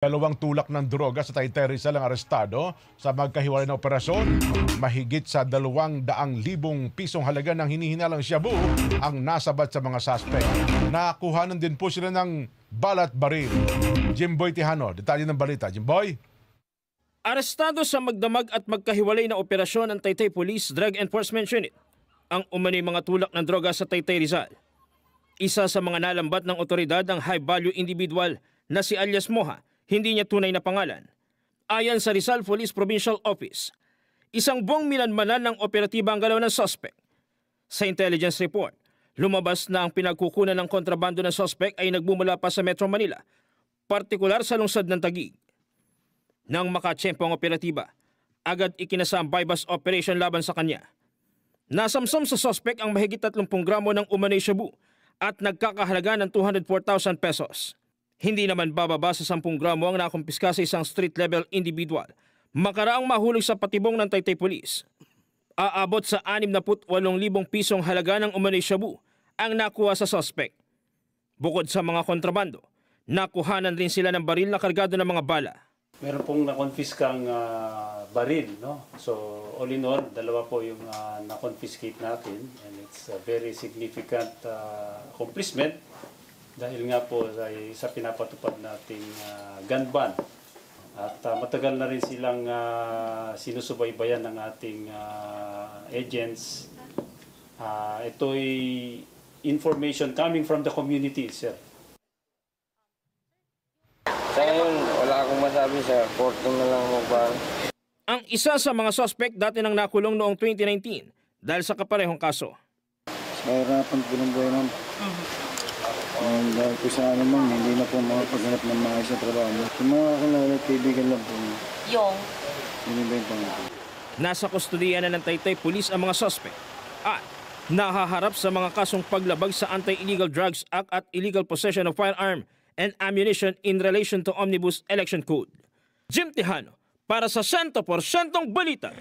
Dalawang tulak ng droga sa Taytay Rizal ang arestado sa magkahiwalay na operasyon. Mahigit sa 200,000 pisong halaga ng hinihinalang shabu ang nasabat sa mga suspect. Nakuhanan din po sila ng balat baril. Jimboy Tihano, detalye ng balita. Jimboy? Arestado sa magdamag at magkahiwalay na operasyon ng Taytay Police Drug Enforcement Unit ang umano'y mga tulak ng droga sa Taytay Rizal. Isa sa mga nalambat ng otoridad ang high-value individual na si alias Moha, hindi niya tunay na pangalan. Ayon sa Rizal Police Provincial Office, isang buong milanmanan ng operatiba ang galaw ng suspect. Sa intelligence report, lumabas na ang pinagkukunan ng kontrabando ng suspect ay nagmumula pa sa Metro Manila, partikular sa lungsod ng Taguig. Nang makatsyempo ang operatiba, agad ikinasa ang bypass operation laban sa kanya. Nasamsam sa suspect ang mahigit 30 gramo ng umano'y shabu at nagkakahalaga ng 204,000 pesos. Hindi naman bababa sa 10 gramo ang nakumpiska sa isang street-level individual. Makaraang mahulog sa patibong ng Taytay Police. Aabot sa 68,000 pisong halaga ng umano'y shabu ang nakuha sa suspect. Bukod sa mga kontrabando, nakuhanan rin sila ng baril na kargado ng mga bala. Meron pong nakonfiskang baril, no? So, all in all, dalawa po yung nakonfiskate natin, and it's a very significant accomplishment dahil nga po sa pinapatupad nating gun ban. At matagal na rin silang sinusubaybayan ng ating agents. Ito'y information coming from the community, sir. Sa ngayon, wala akong masabi sa korte na lang magpaan. Ang isa sa mga suspect dati nang nakulong noong 2019 dahil sa kaparehong kaso. Mahirapan po ng buhay, ma'am. Dahil po sa ano, ma'am, hindi na po makapaghanap ng maayos na trabaho. Yung mga kakilala, kaibigan lang po. Yun ba yung pangalan? Nasa kustudiya na ng Taytay Police ang mga suspect at nahaharap sa mga kasong paglabag sa Anti-Illegal Drugs Act at illegal possession of firearm and ammunition in relation to Omnibus Election Code. Jim Tihano, para sa 100% Balita.